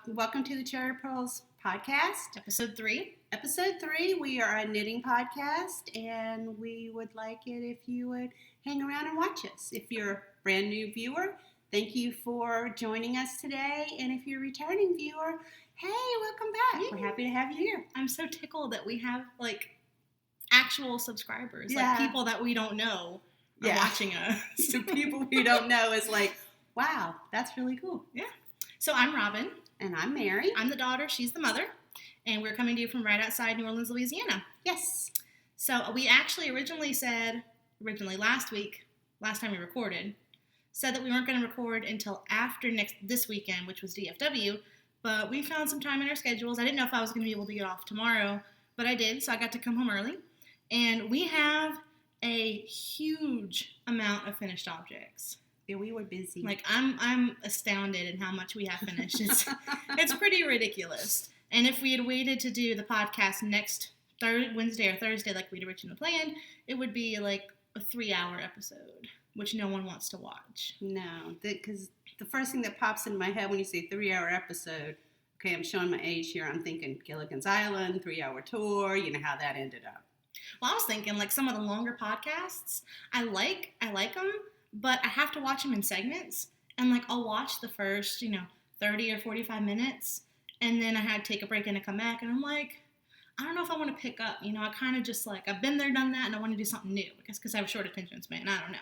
Welcome to the Cherry Purls podcast. Episode 3. Episode 3, we are a knitting podcast, and we would like it if you would hang around and watch us. If you're a brand new viewer, thank you for joining us today. And if you're a returning viewer, hey, welcome back. We're happy to have you here. I'm so tickled that we have, actual subscribers. Yeah. People that we don't know are watching us. So people we don't know is like, wow, that's really cool. Yeah. So I'm Robin. And I'm Mary. I'm the daughter. She's the mother. And we're coming to you from right outside New Orleans, Louisiana. Yes. So we actually originally last time we recorded, said that we weren't going to record until after this weekend, which was DFW. But we found some time in our schedules. I didn't know if I was going to be able to get off tomorrow, but I did. So I got to come home early. And we have a huge amount of finished objects. Yeah, we were busy. I'm astounded at how much we have finished. It's pretty ridiculous. And if we had waited to do the podcast next Wednesday or Thursday like we'd originally planned, it would be like a 3-hour episode, which no one wants to watch. No, because the first thing that pops in my head when you say 3-hour episode, okay, I'm showing my age here. I'm thinking Gilligan's Island, 3-hour tour. You know how that ended up. Well, I was thinking some of the longer podcasts, I like them. But I have to watch them in segments, and I'll watch the first, 30 or 45 minutes, and then I had to take a break and I come back, and I'm like, I don't know if I want to pick up, I kind of just I've been there, done that, and I want to do something new, because I have a short attention span, I don't know,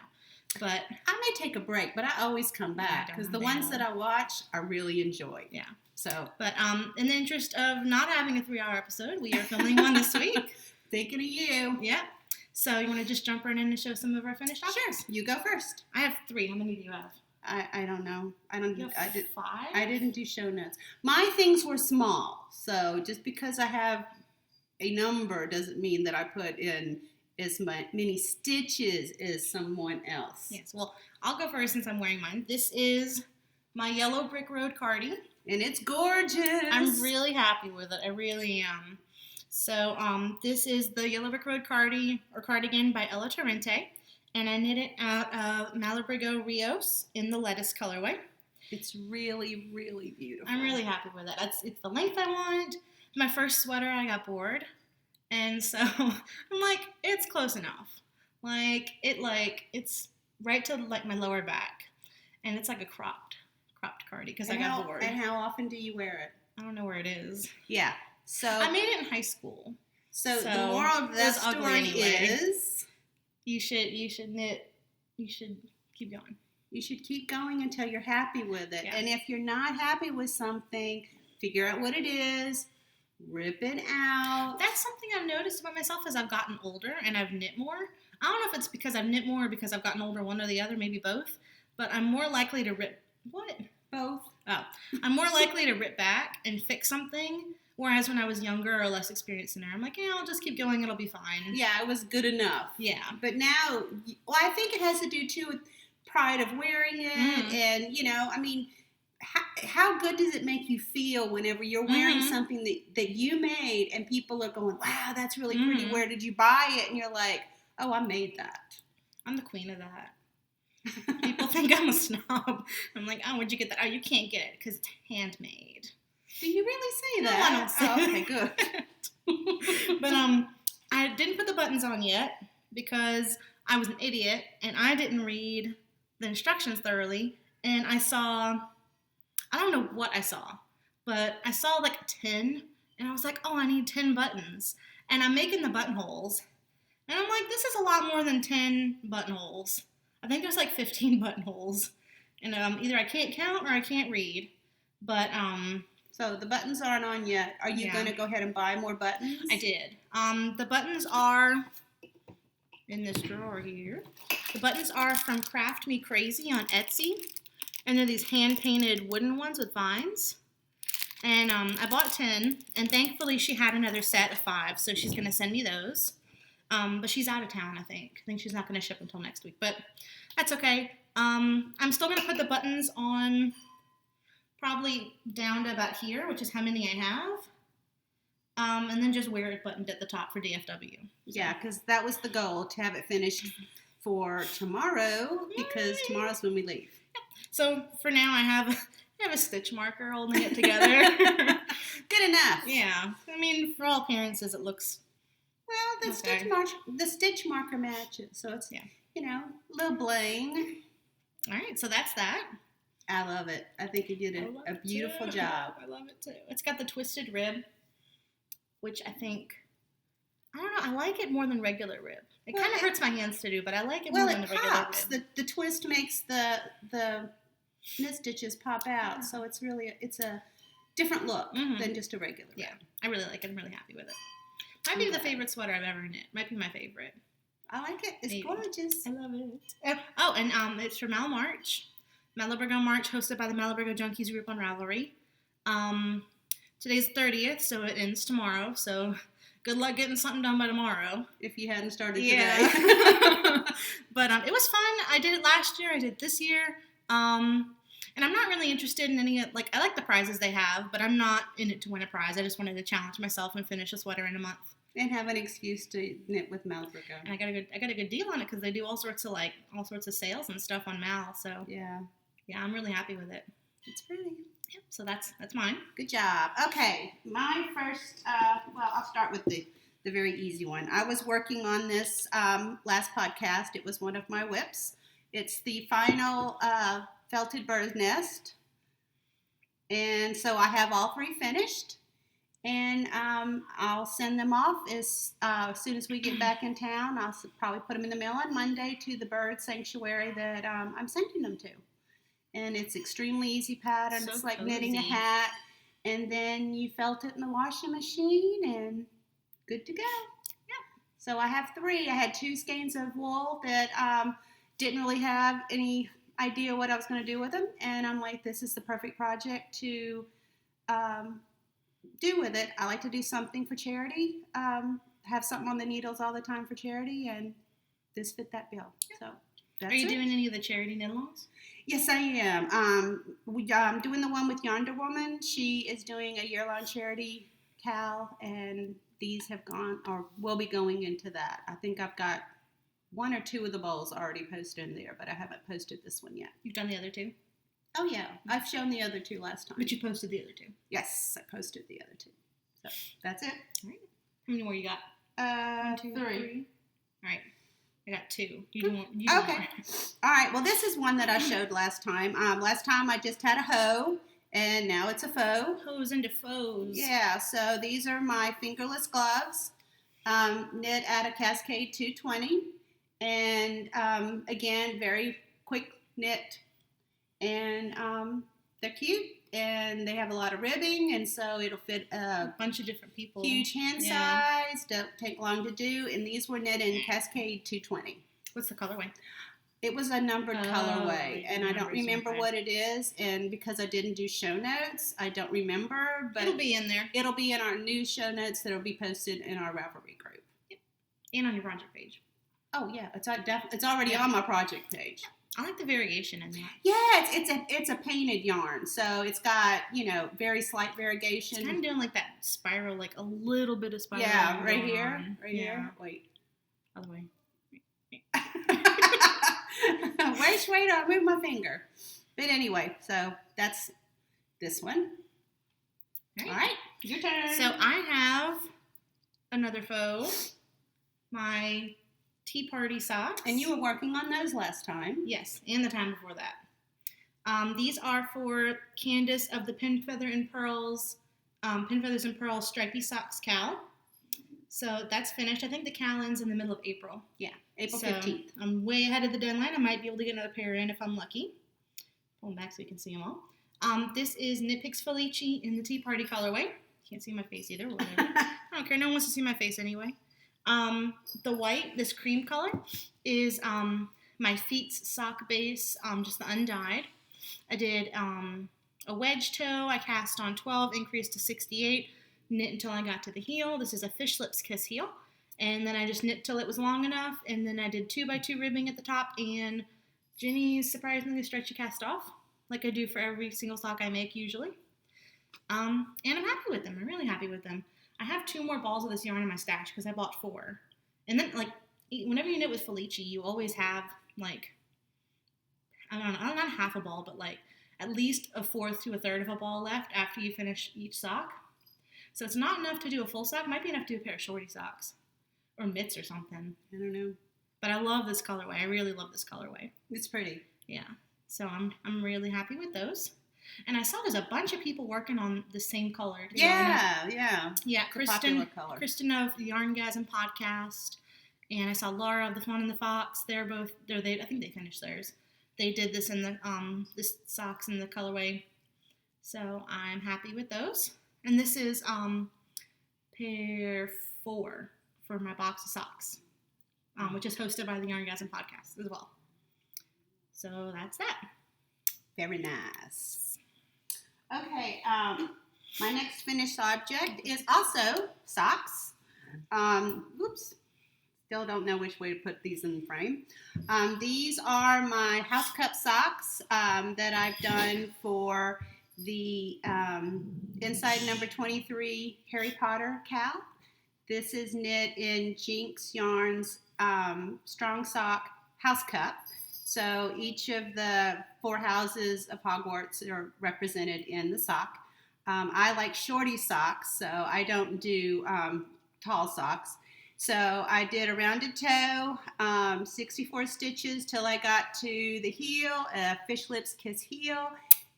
but. I may take a break, but I always come back, because the ones that I watch, I really enjoy. Yeah. So. But in the interest of not having a 3-hour episode, we are filming one this week. Thinking of you. Yeah. So you want to just jump right in and show some of our finished objects? Sure. You go first. I have 3. How many do you have? I don't know. You have 5? I didn't do show notes. My things were small. So just because I have a number doesn't mean that I put in as many stitches as someone else. Yes. Well, I'll go first since I'm wearing mine. This is my yellow brick road cardi. And it's gorgeous. I'm really happy with it. I really am. So this is the Yellow Brick Road cardigan by Ella Torrente, and I knit it out of Malabrigo Rios in the lettuce colorway. It's really, really beautiful. I'm really happy with it. It's the length I want. My first sweater, I got bored, and so I'm like, it's close enough. It's right to my lower back, and it's like a cropped cardi because I got bored. And how often do you wear it? I don't know where it is. Yeah. So I made it in high school. So the moral of that story is you should knit. You should keep going. You should keep going until you're happy with it. Yeah. And if you're not happy with something, figure out what it is, rip it out. That's something I've noticed about myself as I've gotten older and I've knit more. I don't know if it's because I've knit more or because I've gotten older, one or the other, maybe both. But I'm more likely to rip. What? Both. Oh, I'm more likely to rip back and fix something. Whereas when I was younger or less experienced in there, I'm like, yeah, I'll just keep going. It'll be fine. Yeah, it was good enough. Yeah. But now, I think it has to do, too, with pride of wearing it. And, how good does it make you feel whenever you're wearing something that you made and people are going, wow, that's really pretty. Where did you buy it? And you're like, oh, I made that. I'm the queen of that. People think I'm a snob. I'm like, oh, where'd you get that? Oh, you can't get it because it's handmade. Do you really say that? No, I don't say that. Okay, good. But I didn't put the buttons on yet because I was an idiot and I didn't read the instructions thoroughly. And I don't know what I saw, but I saw 10 and I was like, oh, I need 10 buttons. And I'm making the buttonholes. And I'm like, this is a lot more than 10 buttonholes. I think there's 15 buttonholes. And either I can't count or I can't read. But so the buttons aren't on yet. Are you going to go ahead and buy more buttons? I did. The buttons are in this drawer here. The buttons are from Craft Me Crazy on Etsy. And they're these hand-painted wooden ones with vines. And I bought 10. And thankfully she had another set of 5. So she's going to send me those. But she's out of town, I think. I think she's not going to ship until next week. But that's okay. I'm still going to put the buttons on probably down to about here, which is how many I have. And then just wear it buttoned at the top for DFW. So. Yeah, because that was the goal, to have it finished for tomorrow, because tomorrow's when we leave. So for now, I have I have a stitch marker holding it together. Good enough. Yeah. I mean, for all appearances, it looks... Well, the stitch marker matches, so it's, you know, a little bling. All right, so that's that. I love it. I think you did a beautiful job. I love it, too. It's got the twisted rib, which I think... I don't know. I like it more than regular rib. It kind of hurts my hands to do, but I like it more than the regular rib. The twist makes the knit stitches pop out, so it's a different look than just a regular rib. Yeah, I really like it. I'm really happy with it. Might be the favorite sweater I've ever knit. Might be my favorite. I like it. It's gorgeous. I love it. Oh, and it's for Mal March. Malabrigo March, hosted by the Malabrigo Junkies group on Ravelry. Today's 30th, so it ends tomorrow, so... Good luck getting something done by tomorrow. If you hadn't started today. But it was fun. I did it last year. I did it this year. And I'm not really interested in any, I like the prizes they have, but I'm not in it to win a prize. I just wanted to challenge myself and finish a sweater in a month. And have an excuse to knit with Malabrigo. And I got a good deal on it because they do all sorts of sales and stuff on Mal. So yeah, I'm really happy with it. It's pretty. Yep, so that's mine. Good job. Okay, my first, I'll start with the very easy one. I was working on this last podcast. It was one of my whips. It's the final felted bird's nest. And so I have all 3 finished. And I'll send them off as soon as we get back in town. I'll probably put them in the mail on Monday to the bird sanctuary that I'm sending them to. And it's extremely easy pattern. So it's like knitting a hat. And then you felt it in the washing machine and good to go. Yeah. So I have 3. I had 2 skeins of wool that didn't really have any idea what I was going to do with them. And I'm like, this is the perfect project to do with it. I like to do something for charity. Have something on the needles all the time for charity. And this fit that bill. So that's it. Are you doing any of the charity knit-alongs? Yes, I am. I'm doing the one with Yonder Woman. She is doing a year-long charity cal, and these have gone or will be going into that. I think I've got 1 or 2 of the bowls already posted in there, but I haven't posted this one yet. You've done the other 2? Oh, yeah. I've shown the other 2 last time. But you posted the other 2? Yes, I posted the other 2. So that's it. All right. How many more you got? 1, 2, 3. All right. I got 2. You do okay. More. All right. Well, this is one that I showed last time. Last time I just had a hoe, and now it's a faux. Hoes into foes. Yeah. So these are my fingerless gloves, knit out of Cascade 220, and again, very quick knit, and they're cute. And they have a lot of ribbing, and so it'll fit a bunch of different people. Huge hand size, don't take long to do. And these were knit in Cascade 220. What's the colorway? It was a numbered colorway, and I don't remember what it is. And because I didn't do show notes, I don't remember. But it'll be in there. It'll be in our new show notes that'll be posted in our Ravelry group. Yep. And on your project page. Oh yeah, it's already on my project page. I like the variation in that. Yeah, it's a painted yarn, so it's got very slight variegation. It's kind of doing like that spiral, like a little bit of spiral. Yeah, right here, here. Wait, other way. Wait! I'll move my finger. But anyway, so that's this one. All right, your turn. So I have another faux. My Tea Party socks. And you were working on those last time. Yes, and the time before that. These are for Candace of the Pin Feathers and Purls Stripey Socks Cal. So that's finished. I think the cal ends in the middle of April. Yeah, April 15th. I'm way ahead of the deadline. I might be able to get another pair in if I'm lucky. Pull them back so we can see them all. This is Knit Picks Felici in the Tea Party colorway. Can't see my face either. Whatever. I don't care. No one wants to see my face anyway. The white, this cream color, is my Feet's sock base, just the undyed. I did a wedge toe. I cast on 12, increased to 68, knit until I got to the heel. This is a Fish Lips Kiss heel. And then I just knit till it was long enough, and then I did 2x2 ribbing at the top, and Jenny's surprisingly stretchy cast off, like I do for every single sock I make usually. And I'm happy with them. I'm really happy with them. I have 2 more balls of this yarn in my stash because I bought 4. And then, whenever you knit with Felici, you always have, I don't know, not half a ball, but, at least a fourth to a third of a ball left after you finish each sock. So it's not enough to do a full sock. It might be enough to do a pair of shorty socks or mitts or something. I don't know. But I love this colorway. I really love this colorway. It's pretty. Yeah. So I'm really happy with those. And I saw there's a bunch of people working on the same color. Yeah. Yeah, Popular color. Kristen of the Yarngasm podcast, and I saw Laura of the Fawn and the Fox. I think they finished theirs. They did this in the this socks in the colorway. So I'm happy with those. And this is pair 4 for my box of socks, which is hosted by the Yarngasm podcast as well. So that's that. Very nice. Okay, my next finished object is also socks. Still don't know which way to put these in the frame. These are my house cup socks that I've done for the inside number 23 Harry Potter cowl. This is knit in Jinx Yarns Strong Sock House Cup. So each of the 4 houses of Hogwarts are represented in the sock. I like shorty socks, so I don't do tall socks. So I did a rounded toe, 64 stitches till I got to the heel, a fish lips kiss heel,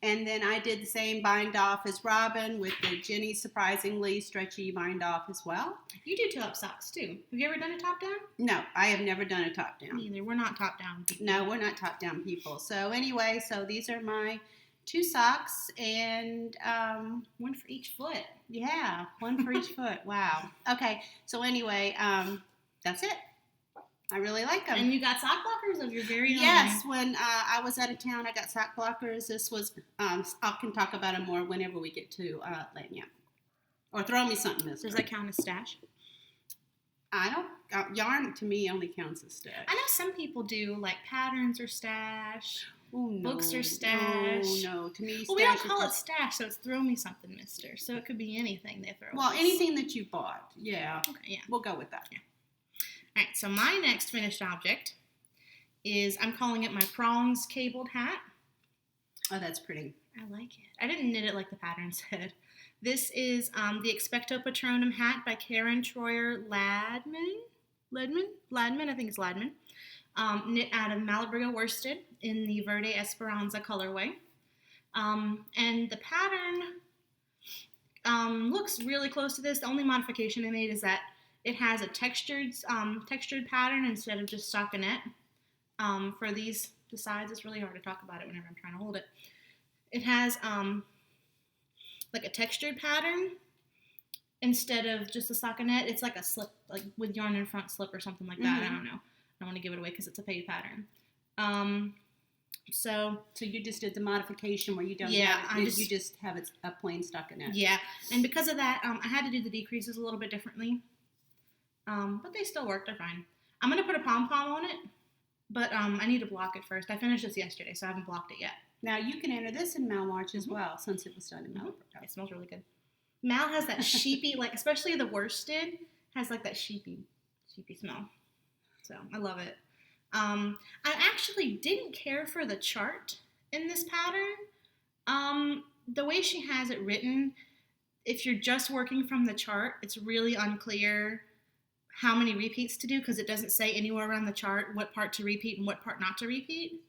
and then I did the same bind off as Robin with the Jenny surprisingly stretchy bind off as well. You do top socks too. Have you ever done a top down? No, I have never done a top down. Me either. We're not top down people. No, we're not top down people. So anyway, so these are my 2 socks and one for each foot. Yeah, one for each foot. Wow. Okay, so anyway, that's it. I really like them. And you got sock blockers of your very own. Yes, when I was out of town, I got sock blockers. This was, I can talk about them more whenever we get to Lanya. Or throw me something, mister. Does that count as stash? I don't, yarn to me only counts as stash. I know some people do, like patterns or stash. Oh, no. Books are stash. No, to me, well, we don't call it stash, so it's throw me something, mister. So it could be anything they throw. Well, anything that you bought. Yeah. Okay, yeah. We'll go with that. Yeah. All right, so my next finished object is, I'm calling it my prongs cabled hat. Oh, that's pretty. I like it. I didn't knit it like the pattern said. This is the Expecto Patronum hat by Karen Troyer Ladman, I think it's Ladman. Knit out of Malabrigo worsted in the Verde Esperanza colorway. And the pattern looks really close to this. The only modification I made is that it has a textured pattern instead of just stockinette. For the sides, it's really hard to talk about it whenever I'm trying to hold it. It has like a textured pattern instead of just a stockinette. It's like a slip, like with yarn in front slip or something like that. Mm-hmm. I don't know. I don't want to give it away because it's a paid pattern. So you just did the modification where you don't you just have it a plain stockinette. Yeah, and because of that, I had to do the decreases a little bit differently. But they still work. They're fine. I'm going to put a pom-pom on it, but I need to block it first. I finished this yesterday, so I haven't blocked it yet. Now, you can enter this in Mal March as well, since it was done in Mal. It smells really good. Mal has that sheepy, like, especially the worsted, has like that sheepy smell. So, I love it. I actually didn't care for the chart in this pattern. The way she has it written, if you're just working from the chart, it's really unclear how many repeats to do because it doesn't say anywhere around the chart what part to repeat and what part not to repeat.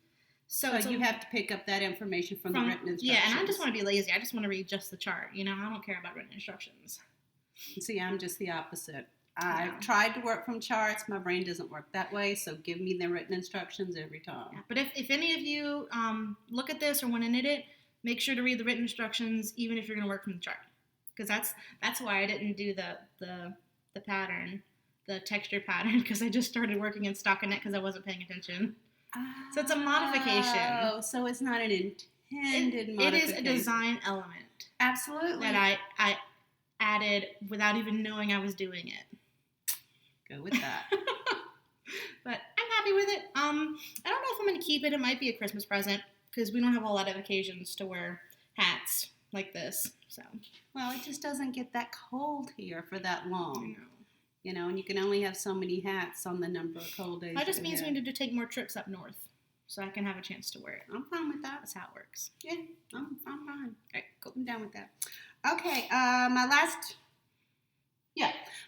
So you have to pick up that information from the written instructions. Yeah, and I just want to be lazy. I just want to read just the chart. You know, I don't care about written instructions. See, I'm just the opposite. I've tried to work from charts. My brain doesn't work that way, so give me the written instructions every time. Yeah, but if any of you look at this or want to knit it, make sure to read the written instructions even if you're going to work from the chart. Because that's why I didn't do the pattern, the texture pattern, because I just started working in stockinette because I wasn't paying attention. So it's a modification. Oh, so it's not an intended modification. It is a design element. Absolutely. That I added without even knowing I was doing it. Go with that. But I'm happy with it. I don't know if I'm going to keep it. It might be a Christmas present because we don't have a lot of occasions to wear hats like this. So. Well, it just doesn't get that cold here for that long. I know. You know, and you can only have so many hats on the number of cold days. That just means we need to take more trips up north. so I can have a chance to wear it. I'm fine with that. That's how it works. Yeah, I'm fine. All right, cool. I'm down with that. Okay, my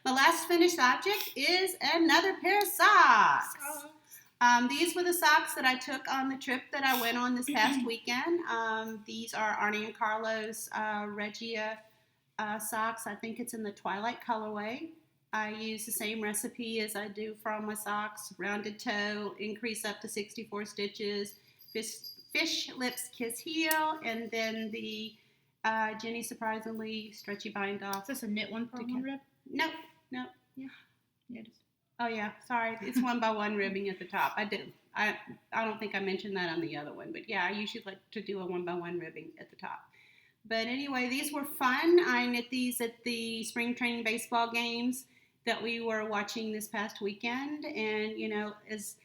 last finished object is another pair of socks. These were the socks that I took on the trip that I went on this past weekend. These are Arnie and Carlos Regia socks. I think it's in the Twilight colorway. I use the same recipe as I do for all my socks. Rounded toe, increase up to 64 stitches, fish lips kiss heel, and then the Jenny Surprisingly stretchy bind off. Is this a knit one per one rib? No. Yeah, it is. Oh yeah, sorry. It's 1x1 ribbing at the top. I don't think I mentioned that on the other one, but yeah, I usually like to do a 1x1 ribbing at the top. But anyway, these were fun. I knit these at the spring training baseball games that we were watching this past weekend. And, you know, as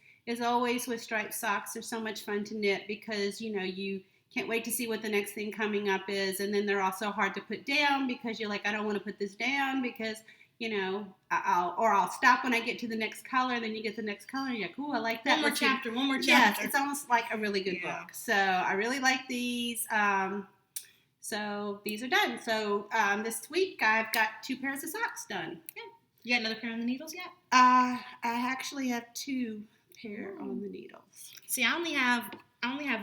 always with striped socks, they're so much fun to knit because, you know, you can't wait to see what the next thing coming up is. And then they're also hard to put down because you're like, I don't want to put this down because, you know, I'll stop when I get to the next color. And then you get the next color and you're like, ooh, I like that. One more chapter. Yes, it's almost like a really good book. So I really like these. So these are done. So this week I've got 2 pairs of socks done. Yeah. You got another pair on the needles yet? I actually have 2 pair on the needles. See, I only have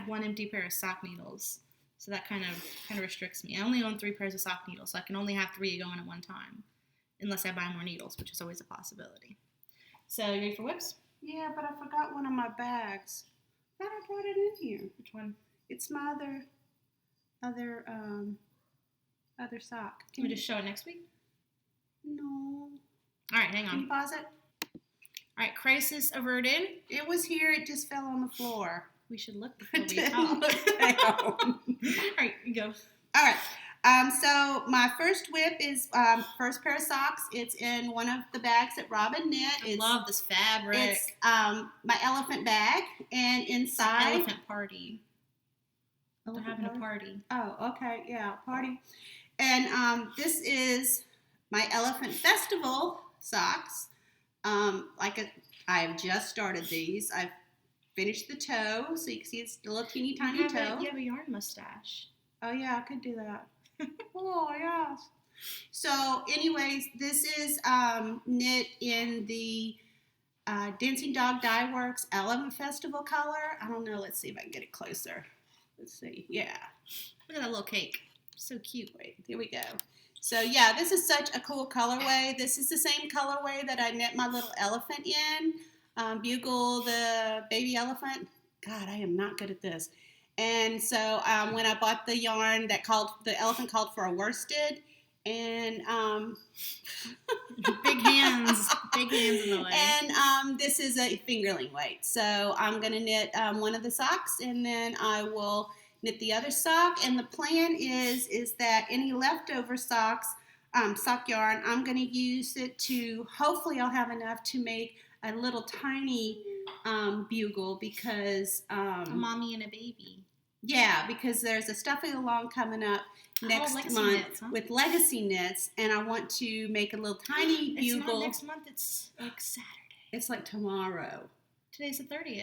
1 empty pair of sock needles, so that kind of restricts me. I only own 3 pairs of sock needles, so I can only have 3 going at one time, unless I buy more needles, which is always a possibility. So you ready for whips? Yeah, but I forgot one of my bags. I thought I brought it in here. Which one? It's my other sock. Can we just show it next week? No. All right, hang on. Can you pause it? All right, crisis averted. It was here. It just fell on the floor. We should look before we talk. Look down. All right, you go. All right. So my first whip is first pair of socks. It's in one of the bags that Robin knit. I love this fabric. It's my elephant bag, and inside elephant party. They're having a party. Oh, okay, yeah, party. And this is my Elephant Festival socks. I've just started these. I've finished the toe, so you can see it's still a teeny tiny toe. You have a yarn mustache. Oh yeah, I could do that. Oh yes. So, anyways, this is knit in the Dancing Dog Dye Works Elephant Festival color. I don't know. Let's see if I can get it closer. Let's see. Yeah. Look at that little cake. So cute. Wait, here we go. So, yeah, this is such a cool colorway. This is the same colorway that I knit my little elephant in. Bugle, the baby elephant. God, I am not good at this. And so when I bought the yarn the elephant called for a worsted, and big hands in the way. And this is a fingerling weight. So I'm going to knit one of the socks, and then I will knit the other sock. And the plan is that any leftover sock yarn, I'm going to use it to, hopefully I'll have enough to make a little tiny bugle because a mommy and a baby. Yeah, because there's a stuffing along coming up next month knits, huh? with Legacy Knits, and I want to make a little tiny bugle. It's not next month, it's like Saturday. It's like tomorrow. Today's the 30th.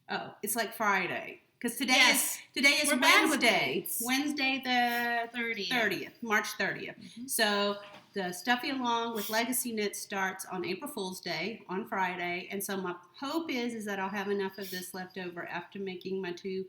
Oh, it's like Friday. Because today is We're bad with Wednesday. dates. Wednesday the 30th. March 30th. Mm-hmm. So the Stuffy Along with Legacy Knits starts on April Fool's Day on Friday. And so my hope is that I'll have enough of this left over after making my 2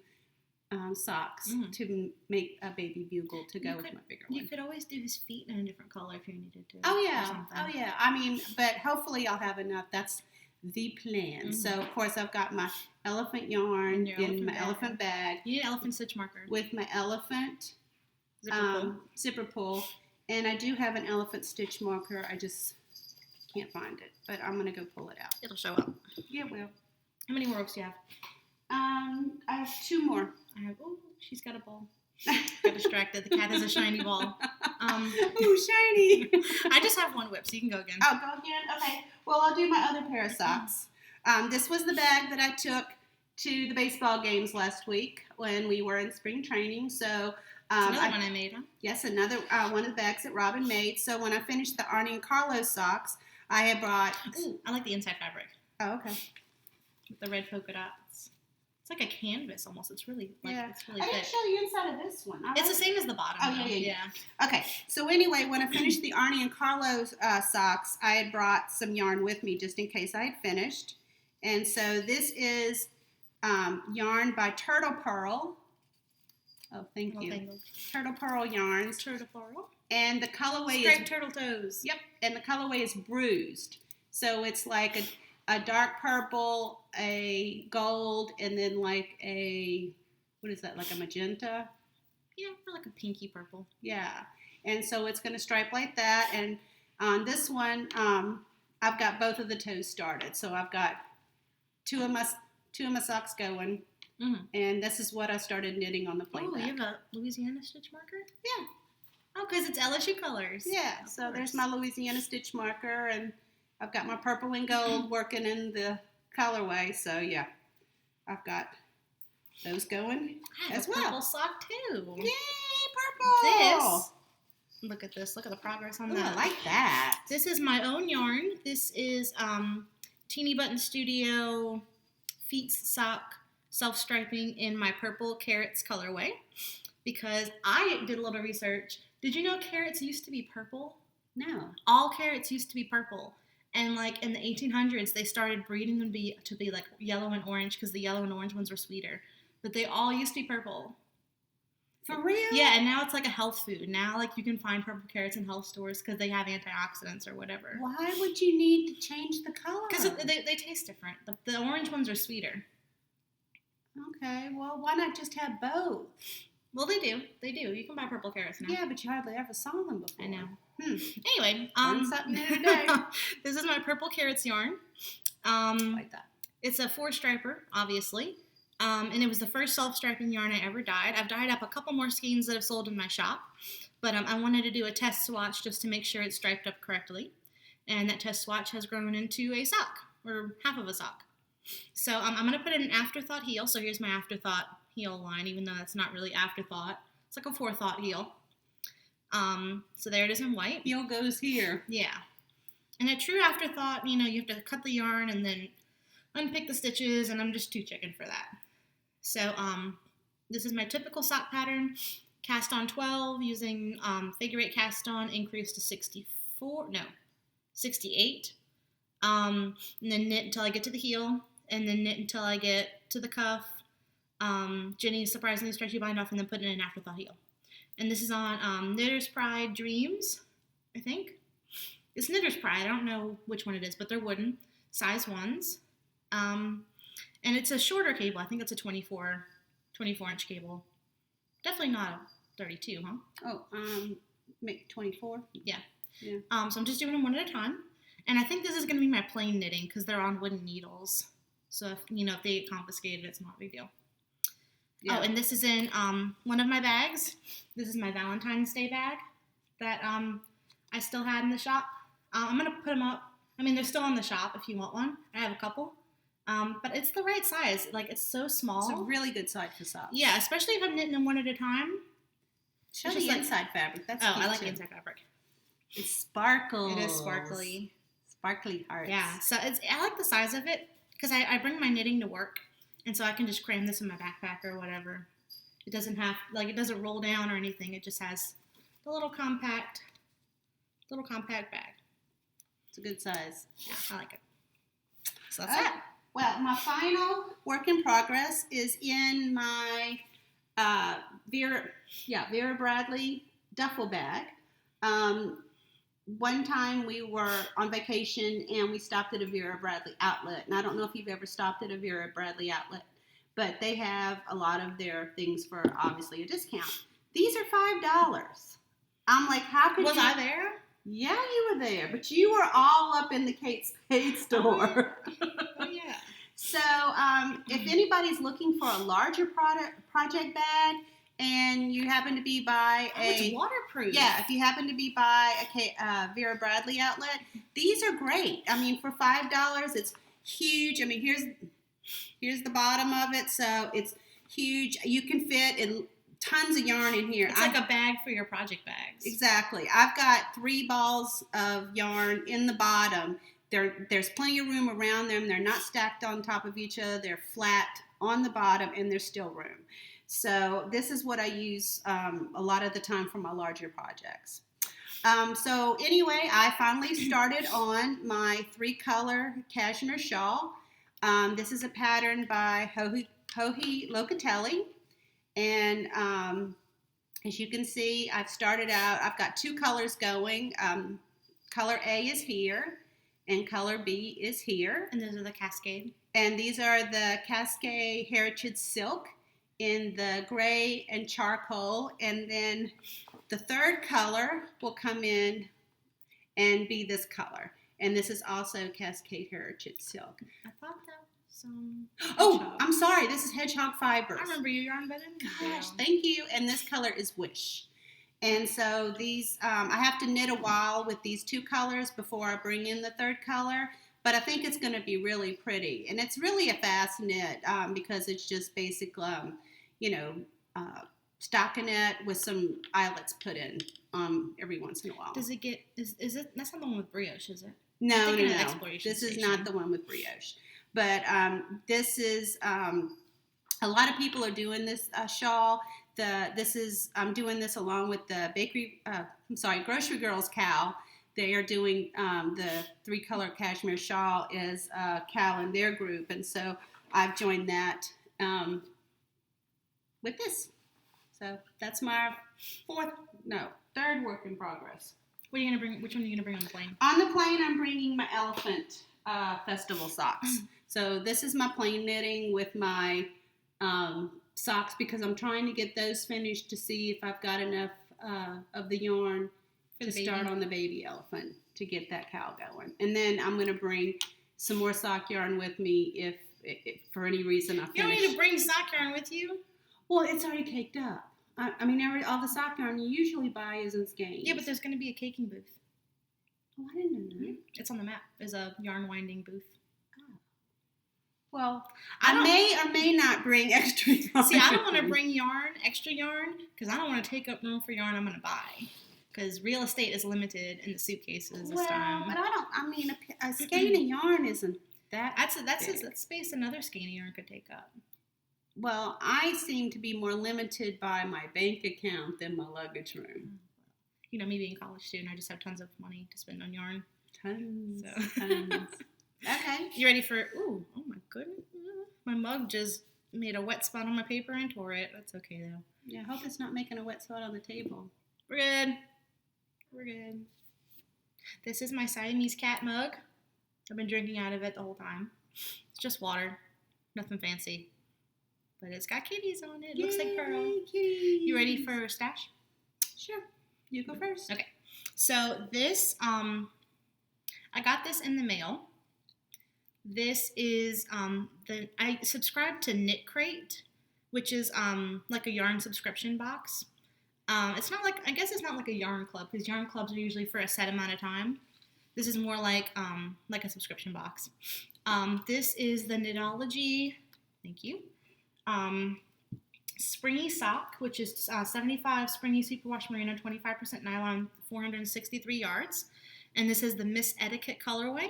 socks to make a baby bugle to go with my bigger one. You could always do his feet in a different color if you needed to. Oh yeah. I mean, but hopefully I'll have enough. That's the plan. Mm-hmm. So of course I've got my elephant yarn in my elephant bag. You need an elephant stitch marker. With my elephant zipper pull. And I do have an elephant stitch marker. I just can't find it. But I'm gonna go pull it out. It'll show up. Yeah, it will. How many more ropes do you have? I have 2 more. She's got a ball. Got distracted. The cat has a shiny ball. Ooh, shiny. I just have 1 whip, so you can go again. Oh, go again? Okay. Well, I'll do my other pair of socks. This was the bag that I took to the baseball games last week when we were in spring training. So another one I made, huh? Yes, another one of the bags that Robin made. So when I finished the Arnie and Carlos socks, I had brought... Ooh, I like the inside fabric. Oh, okay. With the red polka dots. It's like a canvas almost. It's really it's really I thick. didn't show you inside of this one. It's the same as the bottom. Oh, yeah. Okay, so anyway, when I finished the Arnie and Carlos socks, I had brought some yarn with me just in case I had finished. And so this is yarn by Turtle Purl. Oh, thank you. Turtle Purl yarns. Turtle Purl. And the colorway Striped turtle toes. Yep, and the colorway is bruised. So it's like a dark purple, a gold, and then like a, what is that, like a magenta? Yeah, or like a pinky purple. Yeah, and so it's going to stripe like that. And on this one, I've got both of the toes started. So I've got two of my socks going, and this is what I started knitting on the playback. Oh, you have a Louisiana stitch marker? Yeah. Oh, because it's LSU colors. Yeah, so there's my Louisiana stitch marker, and I've got my purple and gold working in the colorway. So yeah, I've got those going as well. Purple sock too. Yay, purple! This. Look at this. Look at the progress on Ooh, that. I like that. This is my own yarn. This is Teeny Button Studio Feets Sock self-striping in my purple carrots colorway, because I did a little research. Did you know carrots used to be purple? No. All carrots used to be purple. And like in the 1800s, they started breeding them to be like yellow and orange because the yellow and orange ones were sweeter. But they all used to be purple. For real? Yeah, and now it's like a health food. Now like you can find purple carrots in health stores because they have antioxidants or whatever. Why would you need to change the color? Because they taste different. The orange ones are sweeter. Okay, well, why not just have both? Well, they do. They do. You can buy purple carrots now. Yeah, but you hardly ever saw them before. I know. Anyway, learn something new today. This is my purple carrots yarn. Like that. It's a 4-striper, obviously. And it was the first self-striping yarn I ever dyed. I've dyed up a couple more skeins that I've sold in my shop, but I wanted to do a test swatch just to make sure it's striped up correctly. And that test swatch has grown into a sock, or half of a sock. So I'm going to put in an afterthought heel. So here's my afterthought heel line, even though that's not really afterthought. It's like a forethought heel. So there it is in white. Heel goes here. Yeah. And a true afterthought, you have to cut the yarn and then unpick the stitches, and I'm just too chicken for that. So this is my typical sock pattern. Cast on 12 using figure 8 cast on, increase to 68. And then knit until I get to the heel, and then knit until I get to the cuff. Jenny's surprisingly stretchy bind off, and then put in an afterthought heel. And this is on Knitter's Pride Dreams, I think. It's Knitter's Pride. I don't know which one it is, but they're wooden, size 1s. And it's a shorter cable. I think it's a 24-inch cable. Definitely not a 32, huh? Oh, make 24? Yeah. So I'm just doing them one at a time. And I think this is going to be my plain knitting because they're on wooden needles. So if they get confiscated, it's not a big deal. Yeah. Oh, and this is in one of my bags. This is my Valentine's Day bag that I still had in the shop. I'm going to put them up. I mean, they're still in the shop if you want one. I have a couple. But it's the right size. Like, it's so small. It's a really good size for socks. Yeah, especially if I'm knitting them one at a time. Show the inside fabric. That's cute, I like too. the inside fabric. It sparkles. It is sparkly. Sparkly hearts. Yeah, so I like the size of it because I bring my knitting to work. And so I can just cram this in my backpack or whatever. It doesn't it doesn't roll down or anything. It just has the little compact bag. It's a good size. Yeah, I like it. So that's it. Well, my final work in progress is in my Vera Bradley duffel bag. One time we were on vacation and we stopped at a Vera Bradley outlet. And I don't know if you've ever stopped at a Vera Bradley outlet, but they have a lot of their things for obviously a discount. These are $5. I'm like, how could Was I there? Yeah, you were there, but you were all up in the Kate Spade store. Oh, yeah. So if anybody's looking for a larger project bag, and you happen to be by it's waterproof. Yeah, if you happen to be by a Vera Bradley outlet, these are great. I mean, for $5, it's huge. I mean, here's the bottom of it, so it's huge. You can fit tons of yarn in here. It's like a bag for your project bags. Exactly. I've got 3 balls of yarn in the bottom. There's plenty of room around them. They're not stacked on top of each other. They're flat on the bottom, and there's still room. So this is what I use a lot of the time for my larger projects. So anyway, I finally started on my 3-color cashmere shawl. This is a pattern by Joji Locatelli. And as you can see, I've started out, I've got 2 colors going. Color A is here, and color B is here. And those are the Cascade. And these are the Cascade Heritage Silk in the gray and charcoal. And then the 3rd color will come in and be this color. And this is also Cascade Heritage Silk. I thought that was some... Oh, I'm sorry. This is Hedgehog Fibers. I remember your yarn better. Gosh, thank you. And this color is Wish. And so these, I have to knit a while with these 2 colors before I bring in the 3rd color. But I think it's going to be really pretty. And it's really a fast knit because it's just basic, stockinette with some eyelets put in every once in a while. Does it get, is it, that's not the one with brioche, is it? No. This is not the one with brioche. But this is, a lot of people are doing this shawl. I'm doing this along with the Grocery Girls Cal. They are doing the 3-color cashmere shawl as Cal in their group. And so I've joined that with this. So that's my 3rd work in progress. What are you gonna bring? Which one are you gonna bring on the plane? On the plane, I'm bringing my Elephant Festival socks. So this is my plain knitting with my socks because I'm trying to get those finished to see if I've got enough of the yarn to start on the baby elephant to get that cow going. And then I'm gonna bring some more sock yarn with me if for any reason I finish. You don't need to bring sock yarn with you. Well, it's already caked up. I mean, all the sock yarn you usually buy is in skeins. Yeah, but there's going to be a caking booth. Oh, I didn't know that. It's on the map. There's a yarn winding booth. Oh. Well, I may or may not bring extra yarn. See, I don't want to bring extra yarn, because I don't want to take up room for yarn I'm going to buy. Because real estate is limited in the suitcases this time. But a skein of yarn isn't that That's space another skein of yarn could take up. Well, I seem to be more limited by my bank account than my luggage room. You know, me being a college student, I just have tons of money to spend on yarn. Tons. Okay. You ready for, oh my goodness. My mug just made a wet spot on my paper and tore it. That's okay, though. Yeah, I hope it's not making a wet spot on the table. We're good. This is my Siamese cat mug. I've been drinking out of it the whole time. It's just water. Nothing fancy. But it's got kitties on it. It looks like Pearl. Kitties. You ready for a stash? Sure. You go first. Okay. So this, I got this in the mail. This is, I subscribe to Knit Crate, which is like a yarn subscription box. It's not like, I guess it's not like a yarn club, because yarn clubs are usually for a set amount of time. This is more like a subscription box. This is the Knitology, thank you. Springy sock, which is 75 springy superwash merino, 25% nylon, 463 yards. And this is the Miss Etiquette colorway.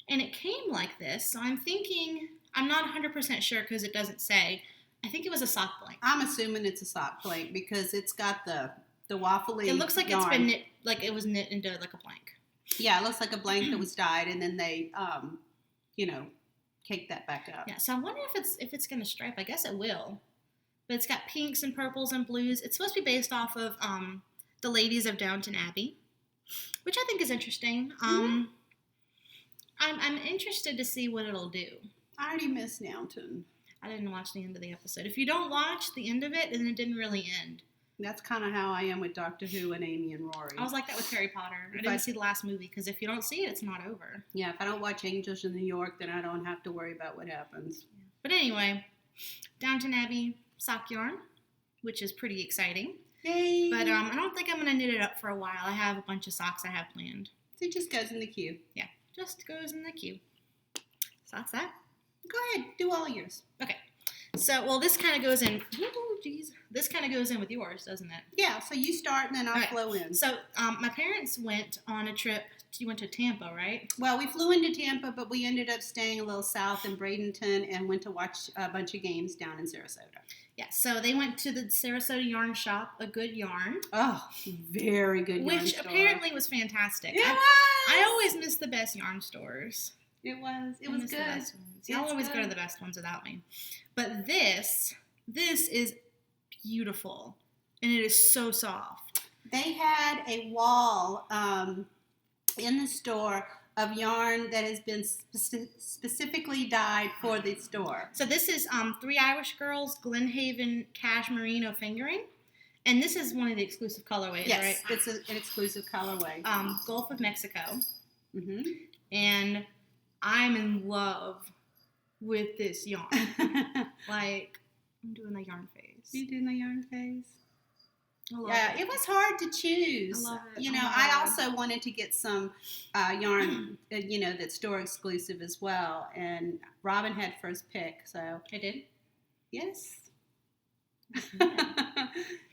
And it came like this, so I'm thinking, I'm not 100% sure because it doesn't say. I think it was a sock blank. I'm assuming it's a sock blank because it's got the waffly It looks like yarn. It's been knit, like it was knit into like a blank. Yeah, it looks like a blank that was dyed, and then they, cake that back up. Yeah, so I wonder if it's gonna stripe. I guess it will. But it's got pinks and purples and blues. It's supposed to be based off of the ladies of Downton Abbey, which I think is interesting. I'm interested to see what it'll do. I already missed Downton. I didn't watch the end of the episode. If you don't watch the end of it, then it didn't really end. That's kind of how I am with Doctor Who and Amy and Rory. I was like that with Harry Potter. I didn't see the last movie because if you don't see it, it's not over. Yeah, if I don't watch Angels in New York, then I don't have to worry about what happens. Yeah. But anyway, Downton Abbey sock yarn, which is pretty exciting. Yay! But I don't think I'm going to knit it up for a while. I have a bunch of socks I have planned. So it just goes in the queue. Yeah, just goes in the queue. So that's that. Go ahead, do all yours. Okay. So, well, this kind of goes in. Oh, geez. This kind of goes in with yours, doesn't it? Yeah, so you start and then I'll flow in. So, my parents went on a trip. You went to Tampa, right? Well, we flew into Tampa, but we ended up staying a little south in Bradenton and went to watch a bunch of games down in Sarasota. Yeah, so they went to the Sarasota Yarn Shop, a good yarn. Oh, very good yarn Which store. apparently was fantastic. It was! I always miss the best yarn stores. It was good. The best ones. Y'all always go to the best ones without me. But this is beautiful. And it is so soft. They had a wall in the store of yarn that has been specifically dyed for the store. So this is 3 Irish Girls Glenhaven Cash Merino Fingering. And this is one of the exclusive colorways, yes, right? It's an exclusive colorway. Gulf of Mexico. Mm-hmm. And I'm in love with this yarn. Like, I'm doing the yarn phase. You doing the yarn phase? Yeah, it was hard to choose. I love it. You know, I also wanted to get some yarn, that's store exclusive as well. And Robin had first pick, so I did. Yes.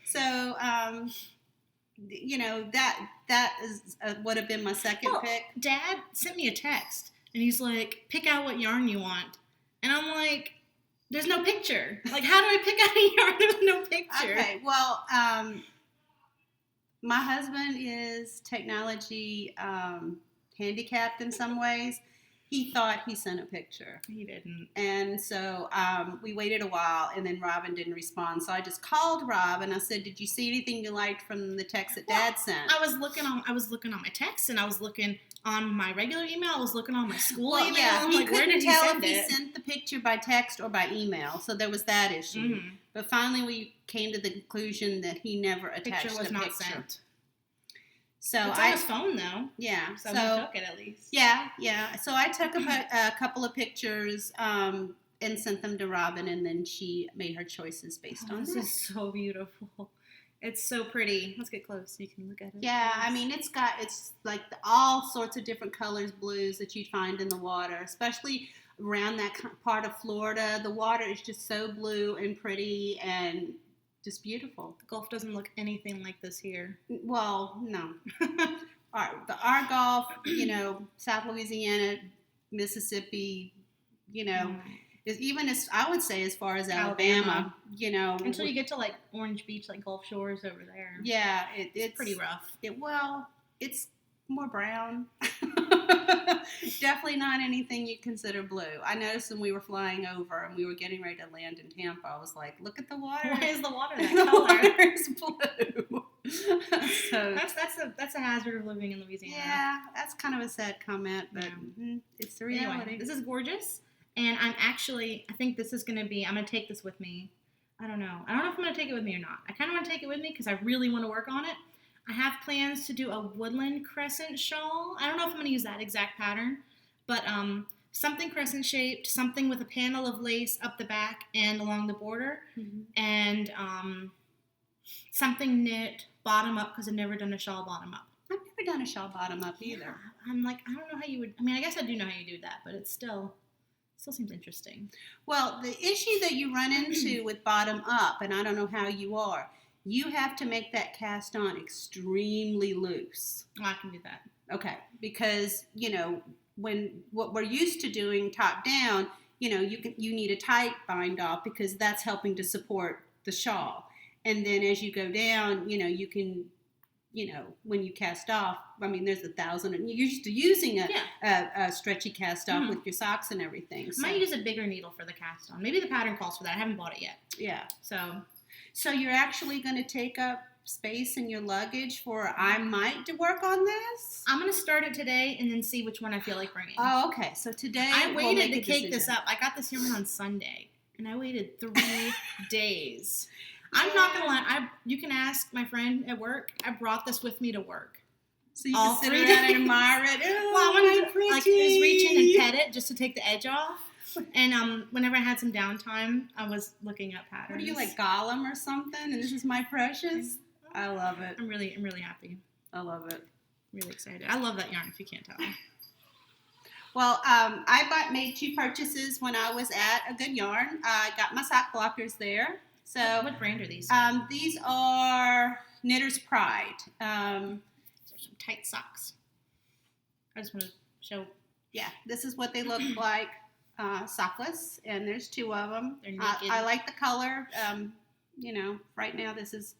So, that is would have been my second pick. Dad sent me a text, and he's like, "Pick out what yarn you want," and I'm like, "There's no picture. Like, how do I pick out a yarn? There's no picture." Okay, well, my husband is technology handicapped in some ways. He thought he sent a picture. He didn't. And so we waited a while, and then Robin didn't respond. So I just called Rob, and I said, "Did you see anything you liked from the text that Dad sent?" I was looking on my text, and I was looking on my regular email. I was looking on my school email. Yeah, he couldn't tell if he it? sent the picture by text or by email. So there was that issue. Mm-hmm. But finally, we came to the conclusion that he never attached Picture was the not picture. Sent. So it's on his phone though. Yeah. So he took it at least. Yeah. So I took a couple of pictures and sent them to Robin, and then she made her choices based on this that. is so beautiful. It's so pretty. Let's get close so you can look at it. Yeah, I mean, it's like all sorts of different colors, blues that you'd find in the water, especially around that part of Florida. The water is just so blue and pretty and just beautiful. The Gulf doesn't look anything like this here. Well, no. Our Gulf, South Louisiana, Mississippi, is even I would say as far as Alabama. Until you get to like Orange Beach, like Gulf Shores over there. Yeah, it's pretty rough. It's more brown. Definitely not anything you consider blue. I noticed when we were flying over and we were getting ready to land in Tampa, I was like, "Look at the water! Why is the water that the color? water is blue." So that's a hazard of living in Louisiana. Yeah, that's kind of a sad comment, but it's the reality. Anyway, this is gorgeous, and I think this is gonna be. I'm gonna take this with me. I don't know if I'm gonna take it with me or not. I kind of want to take it with me because I really want to work on it. I have plans to do a woodland crescent shawl. I don't know if I'm going to use that exact pattern, but something crescent shaped, something with a panel of lace up the back and along the border, and something knit bottom up because I've never done a shawl bottom up. I've never done a shawl bottom up either. Yeah, I'm like, I don't know how you would. I mean, I guess I do know how you do that, but it still seems interesting. Well, the issue that you run into with bottom up, and I don't know how you are, you have to make that cast on extremely loose. Oh, I can do that. Okay, because when what we're used to doing top down, you need a tight bind off because that's helping to support the shawl. And then as you go down, you can, when you cast off, I mean, there's 1,000. You're used to using a stretchy cast off with your socks and everything. So. I might use a bigger needle for the cast on. Maybe the pattern calls for that. I haven't bought it yet. Yeah. So you're actually going to take up space in your luggage for I might to work on this? I'm going to start it today and then see which one I feel like bringing. Oh, okay. So today I waited to cake this up. I got this yarn on Sunday, and I waited 3 days. I'm not going to lie. You can ask my friend at work. I brought this with me to work. So you can sit around and admire it. Well, I wanted to just reach in and pet it just to take the edge off. And whenever I had some downtime, I was looking up patterns. What are you, like Gollum or something? And this is my precious? I love it. I'm really happy. I love it. Really excited. I love that yarn, if you can't tell. Well, made 2 purchases when I was at A Good Yarn. I got my sock blockers there. So what brand are these? These are Knitter's Pride. These are some tight socks. I just want to show. Yeah, this is what they look like, sockless, and there's 2 of them. They're naked. I like the color. Right now this is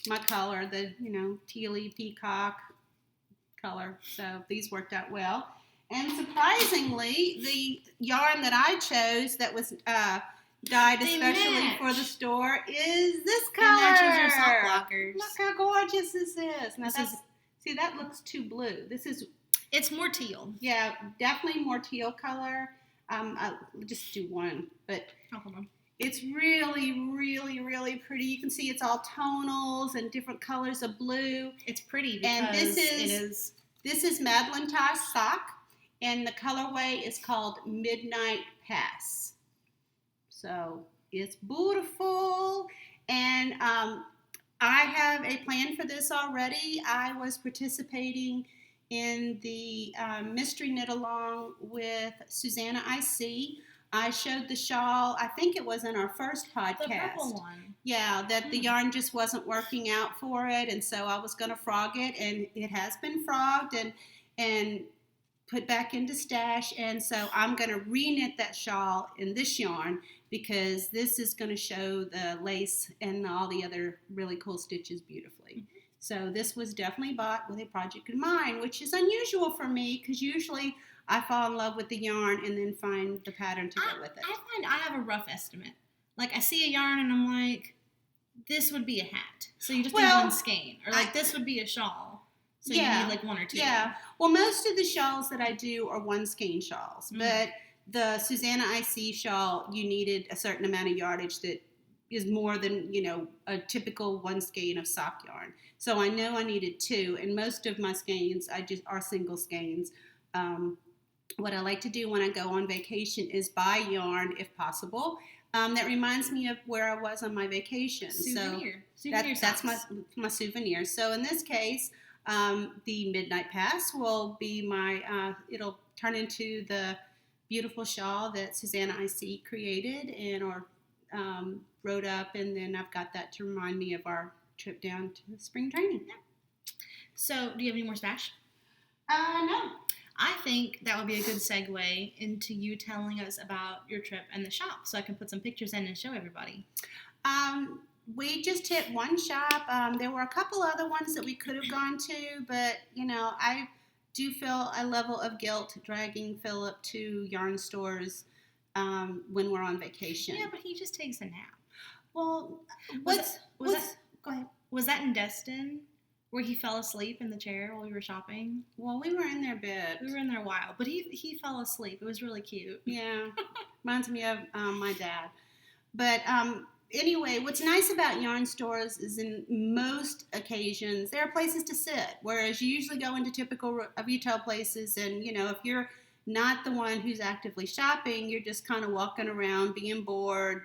my color, the tealy peacock color. So these worked out well. And surprisingly, the yarn that I chose that was dyed especially for the store is this color. It matches your sock blockers. Look how gorgeous this is. Now see, that looks too blue. It's more teal. Yeah, definitely more teal color. I'll just do one, but hold on. It's really, really, really pretty. You can see it's all tonals and different colors of blue. It's pretty because and this is Madeline Tosh sock, and the colorway is called Midnight Pass. So it's beautiful, and I have a plan for this already. I was participating in the mystery knit along with Susanna IC. I showed the shawl, I think it was in our first podcast. The purple one. Yeah, that the yarn just wasn't working out for it, and so I was going to frog it, and it has been frogged and put back into stash, and so I'm going to re-knit that shawl in this yarn because this is going to show the lace and all the other really cool stitches beautifully. Mm-hmm. So this was definitely bought with a project in mind, which is unusual for me because usually I fall in love with the yarn and then find the pattern to go with it. I find I have a rough estimate. Like, I see a yarn and I'm like, this would be a hat. So you just need one skein. Or like, this would be a shawl. So you need like 1 or 2. Yeah. Well, most of the shawls that I do are 1 skein shawls. Mm. But the Susanna IC shawl, you needed a certain amount of yardage that is more than, a typical 1 skein of sock yarn. So I know I needed 2. And most of my skeins are single skeins. What I like to do when I go on vacation is buy yarn if possible. That reminds me of where I was on my vacation. Souvenir. That's my souvenir. So in this case, the Midnight Pass will be it'll turn into the beautiful shawl that Susanna IC created or wrote up, and then I've got that to remind me of our trip down to spring training. Yeah. So do you have any more stash? No. I think that would be a good segue into you telling us about your trip and the shop so I can put some pictures in and show everybody. We just hit 1 shop. There were a couple other ones that we could have gone to, but, I do feel a level of guilt dragging Philip to yarn stores when we're on vacation. Yeah, but he just takes a nap. Well, go ahead. Was that in Destin? Where he fell asleep in the chair while we were shopping? Well, we were in their bed. We were in there a while, but he fell asleep. It was really cute. Yeah, reminds me of my dad. But anyway, what's nice about yarn stores is in most occasions there are places to sit, whereas you usually go into typical retail places and, if you're not the one who's actively shopping, you're just kind of walking around being bored,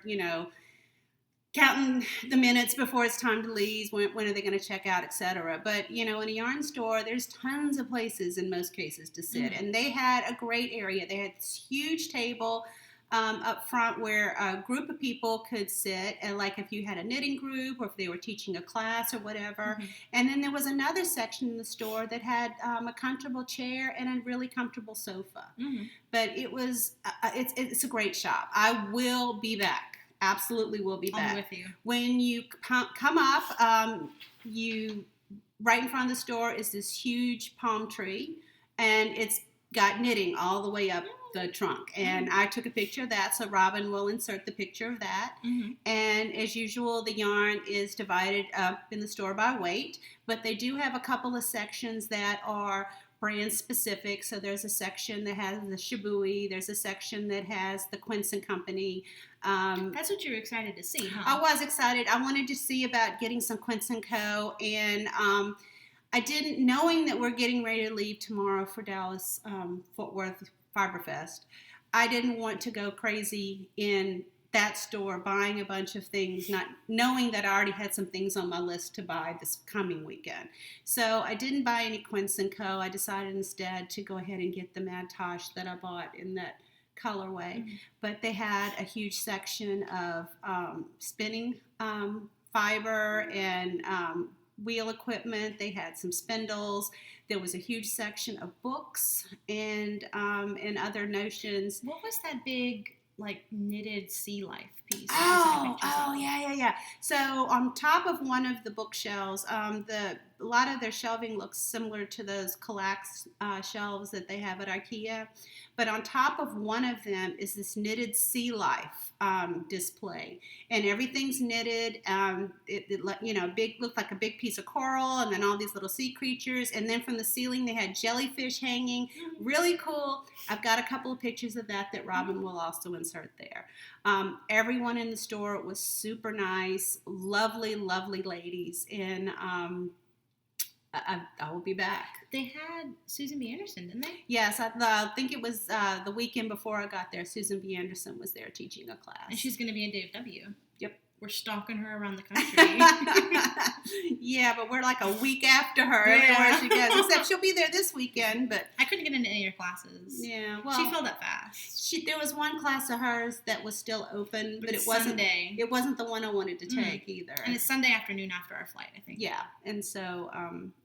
counting the minutes before it's time to leave, when are they going to check out, etc. But, in a yarn store, there's tons of places in most cases to sit. Mm-hmm. And they had a great area. They had this huge table up front where a group of people could sit, and like if you had a knitting group or if they were teaching a class or whatever. Mm-hmm. And then there was another section in the store that had a comfortable chair and a really comfortable sofa. Mm-hmm. But it was, it's a great shop. I will be back. Absolutely will be back. I'm with you. When you come up, you right in front of the store is this huge palm tree, and it's got knitting all the way up the trunk. And I took a picture of that, so Robin will insert the picture of that. Mm-hmm. And as usual, the yarn is divided up in the store by weight, but they do have a couple of sections that are brand specific. So there's a section that has the Shibui. There's a section that has the Quince and Company. That's what you were excited to see, huh? I was excited. I wanted to see about getting some Quince and Co. And I didn't, knowing that we're getting ready to leave tomorrow for Dallas Fort Worth Fiber Fest, I didn't want to go crazy in that store buying a bunch of things, not knowing that I already had some things on my list to buy this coming weekend. So I didn't buy any Quince & Co. I decided instead to go ahead and get the Mad Tosh that I bought in that colorway. Mm-hmm. But they had a huge section of spinning fiber and wheel equipment. They had some spindles. There was a huge section of books and other notions. What was that big, like, knitted sea life piece? Yeah. So on top of one of the bookshelves, a lot of their shelving looks similar to those Kallax shelves that they have at IKEA. But on top of one of them is this knitted sea life display, and everything's knitted. Looked like a big piece of coral, and then all these little sea creatures. And then from the ceiling, they had jellyfish hanging. Really cool. I've got a couple of pictures of that Robin will also insert there. Everyone in the store was super nice, lovely, lovely ladies, and I will be back. They had Susan B. Anderson, didn't they? Yes, I think it was the weekend before I got there. Susan B. Anderson was there teaching a class. And she's going to be in DFW. Yep. We're stalking her around the country. Yeah, but we're like a week after her everywhere she goes. Except she'll be there this weekend. But I couldn't get into any of your classes. Yeah, well, she filled up fast. There was one class of hers that was still open, but it wasn't Sunday. It wasn't the one I wanted to take either. And it's Sunday afternoon after our flight, I think. Yeah, and so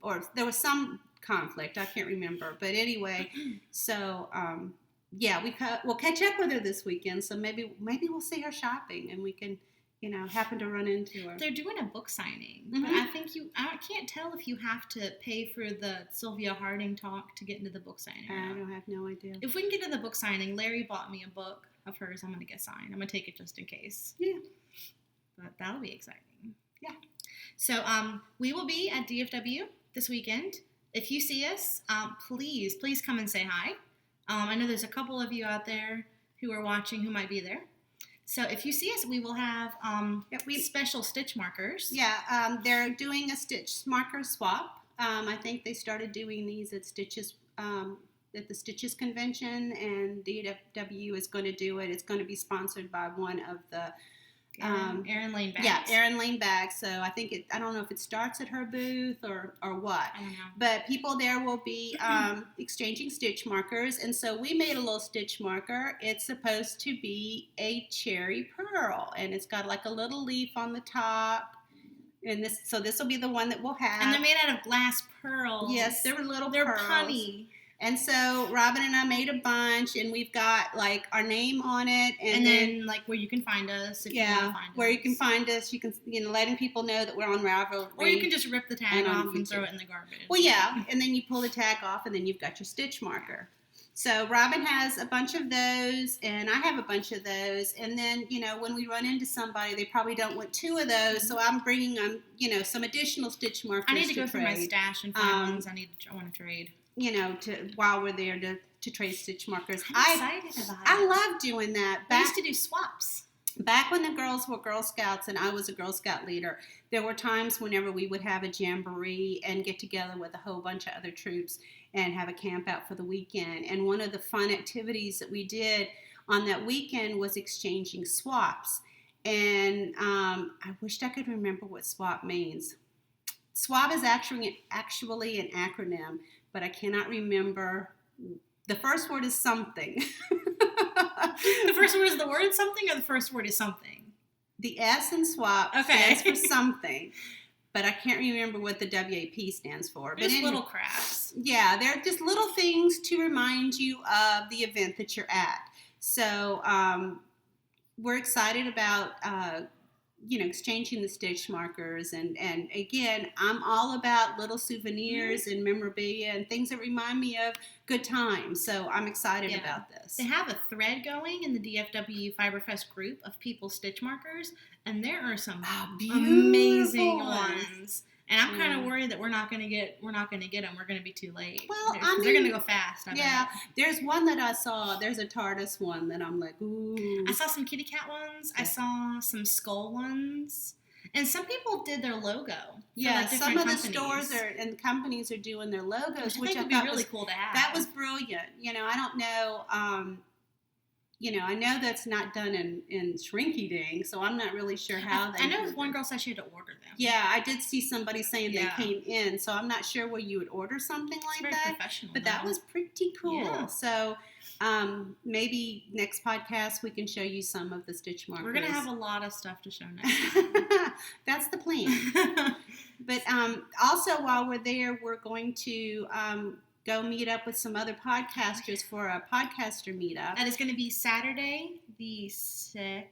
or there was some conflict. I can't remember, but anyway, so we'll catch up with her this weekend. So maybe we'll see her shopping, and we can, happen to run into her. They're doing a book signing, but I think I can't tell if you have to pay for the Sylvia Harding talk to get into the book signing. I have no idea. If we can get to the book signing, Larry bought me a book of hers. I'm going to get signed. I'm going to take it just in case. Yeah. But that'll be exciting. Yeah. So we will be at DFW this weekend. If you see us, please come and say hi. I know there's a couple of you out there who are watching who might be there. So if you see us, we will have special stitch markers. Yeah, they're doing a stitch marker swap. I think they started doing these at the Stitches convention, and DFW is going to do it. It's going to be sponsored by one of the Erin Lane Bags. Yeah, Erin Lane Bags. So I think I don't know if it starts at her booth or what. I don't know. But people there will be exchanging stitch markers. And so we made a little stitch marker. It's supposed to be a cherry pearl. And it's got like a little leaf on the top. And this will be the one that we'll have. And they're made out of glass pearls. Yes, they're pearls. Punny. And so Robin and I made a bunch, and we've got like our name on it, and then like where you can find us. If you want to find where us. you can find us. You can letting people know that we're on Ravelry. Or you can just rip the tag off and throw it in the garbage. Well, yeah, and then you pull the tag off, and then you've got your stitch marker. So Robin has a bunch of those, and I have a bunch of those. And then when we run into somebody, they probably don't want two of those, so I'm bringing them some additional stitch markers. I need to go through my stash and find ones I want to trade. While we're there to trade stitch markers. I'm excited about it. I love doing that. I used to do swaps. Back when the girls were Girl Scouts and I was a Girl Scout leader, there were times whenever we would have a jamboree and get together with a whole bunch of other troops and have a camp out for the weekend. And one of the fun activities that we did on that weekend was exchanging swaps. And I wished I could remember what swap means. Swap is actually an acronym, but I cannot remember. The first word is something. The first word is the word something, or the first word is something? The S in swap stands for something, but I can't remember what the WAP stands for. Just little crafts. Yeah, they're just little things to remind you of the event that you're at. So we're excited about exchanging the stitch markers, and again, I'm all about little souvenirs and memorabilia and things that remind me of good times. So I'm excited about this. They have a thread going in the DFW Fiber Fest group of people's stitch markers, and there are some amazing ones. And I'm kind of worried that we're not going to get them. We're going to be too late. Well, they're going to go fast. I bet. There's one that I saw. There's a TARDIS one that I'm like, ooh. I saw some kitty cat ones. I saw some skull ones. And some people did their logo. Yeah, some of the stores and companies are doing their logos, which I think would be really cool to have. That was brilliant. I don't know. I know that's not done in Shrinky Ding, so I'm not really sure how they. I know one girl said she had to order them. Yeah, I did see somebody saying they came in, so I'm not sure where you would order something like very that. Professional, but that was pretty cool. Yeah. So maybe next podcast we can show you some of the stitch markers. We're gonna have a lot of stuff to show next time. That's the plan. But also while we're there, we're going to go meet up with some other podcasters for a podcaster meetup. That is going to be Saturday, the 2nd.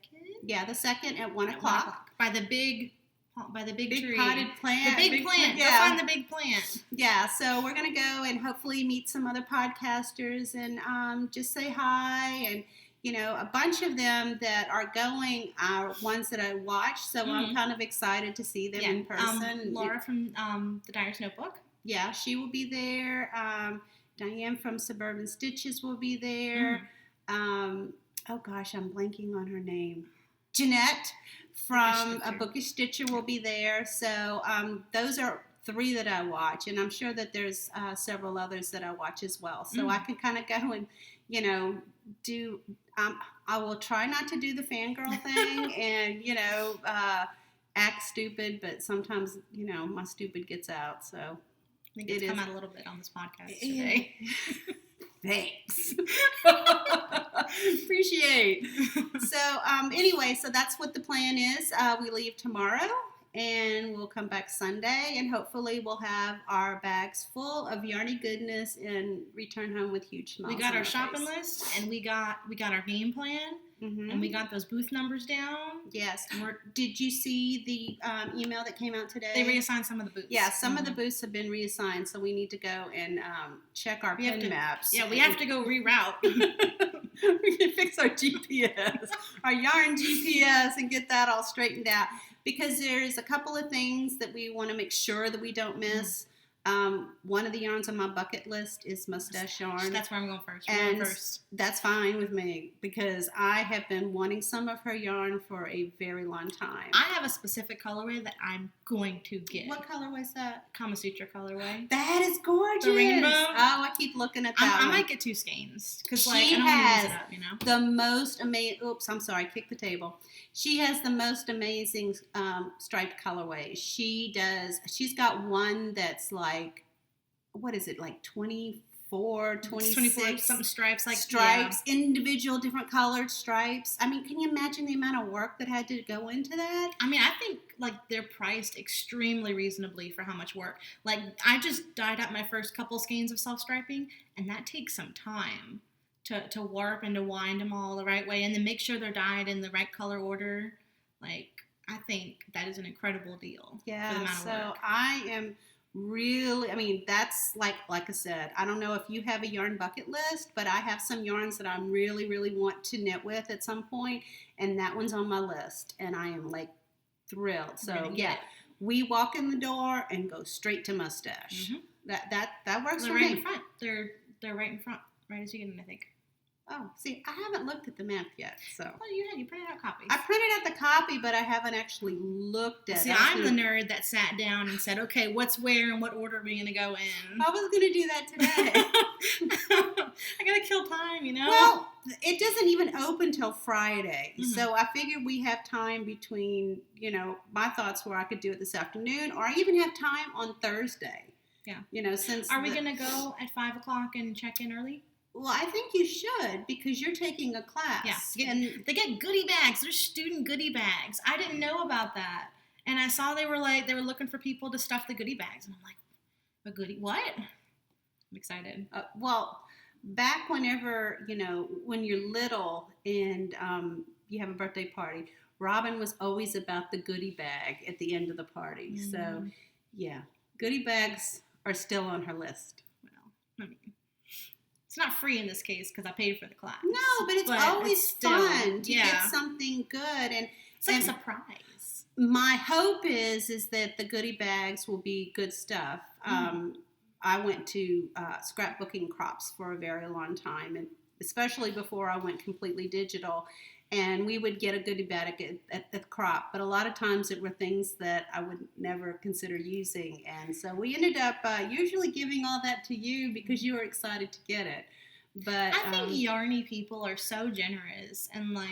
Yeah, the 2nd at 1 o'clock. By the big tree. Potted plant. The big plant. Yeah. Go find the big plant. Yeah, so we're going to go and hopefully meet some other podcasters and just say hi. And, a bunch of them that are going are ones that I watched. So I'm kind of excited to see them in person. Laura from the Dyer's Notebook. Yeah, she will be there. Diane from Suburban Stitches will be there. Oh gosh, I'm blanking on her name. Jeanette from A Bookish Stitcher will be there. So those are 3 that I watch, and I'm sure that there's several others that I watch as well. So I can kind of go and do. I will try not to do the fangirl thing and act stupid, but sometimes my stupid gets out. So. I think it's come out a little bit on this podcast today. Thanks. Appreciate. So anyway, so that's what the plan is. We leave tomorrow and we'll come back Sunday, and hopefully we'll have our bags full of yarny goodness and return home with huge smiles. We got our shopping list, and we got our game plan. And we got those booth numbers down. Yes. Did you see the email that came out today? They reassigned some of the booths. Yeah, some of the booths have been reassigned, so we need to go and check our pin maps. Yeah, we have to go reroute. We can fix our GPS, our yarn GPS, and get that all straightened out. Because there's a couple of things that we want to make sure that we don't miss. One of the yarns on my bucket list is mustache yarn. That's where I'm going first. And that's fine with me because I have been wanting some of her yarn for a very long time. I have a specific colorway that I'm going to get. What colorway is that? Kama Sutra colorway. That is gorgeous. The rainbow. Oh, I keep looking at that I might get 2 skeins because I don't has use it up, the most amazing. Oops, I'm sorry, kick the table. She has the most amazing striped colorways. She's got one that's like, what is it, like 24, 26 something stripes, individual different colored stripes. I mean, can you imagine the amount of work that had to go into that? I mean, I think they're priced extremely reasonably for how much work. I just dyed up my first couple skeins of self-striping, and that takes some time to warp and to wind them all the right way, and then make sure they're dyed in the right color order. I think that is an incredible deal. Yeah, for the amount of work. I am really, that's like I said, I don't know if you have a yarn bucket list, but I have some yarns that I really, really want to knit with at some point, and that one's on my list, and I am thrilled. So yeah, we walk in the door and go straight to mustache. That works for me. They're right in front. They're right in front, right as you get in, I think. Oh, see, I haven't looked at the map yet, so. Oh, you printed out copies. I printed out the copy, but I haven't actually looked at it. See, I'm the nerd that sat down and said, okay, what's where and what order are we going to go in? I was going to do that today. I got to kill time, Well, it doesn't even open till Friday, so I figured we have time between, my thoughts were I could do it this afternoon, or I even have time on Thursday. Yeah. Since. Are we going to go at 5 o'clock and check in early? Well, I think you should because you're taking a class. Yeah, and they get goodie bags. They're student goodie bags. I didn't know about that, and I saw they were looking for people to stuff the goodie bags, and I'm like, a goodie what? I'm excited. Well, back whenever when you're little and you have a birthday party, Robin was always about the goodie bag at the end of the party. So, yeah, goodie bags are still on her list. Well, it's not free in this case because I paid for the class. No, but it's always fun to get something good. And it's like a surprise. My hope is that the goodie bags will be good stuff. I went to scrapbooking crops for a very long time, and especially before I went completely digital. And we would get a goodie bag at the crop, but a lot of times it were things that I would never consider using. And so we ended up usually giving all that to you because you were excited to get it. But I think yarny people are so generous and like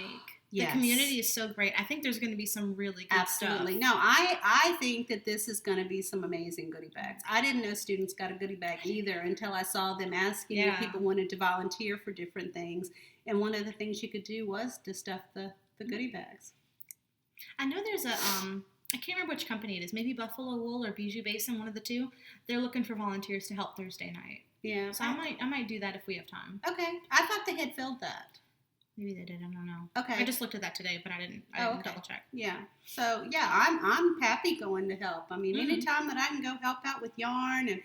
the community is so great. I think there's going to be some really good stuff. No, I think that this is going to be some amazing goodie bags. I didn't know students got a goodie bag either until I saw them asking if people wanted to volunteer for different things. And one of the things you could do was to stuff the goodie bags. I know there's a I can't remember which company it is. Maybe Buffalo Wool or Bijou Basin, one of the two. They're looking for volunteers to help Thursday night. Yeah. So I might do that if we have time. Okay. I thought they had filled that. Maybe they did. I don't know. Okay. I just looked at that today, but I didn't double check. Yeah. So yeah, I'm happy going to help. I mean, anytime that I can go help out with yarn and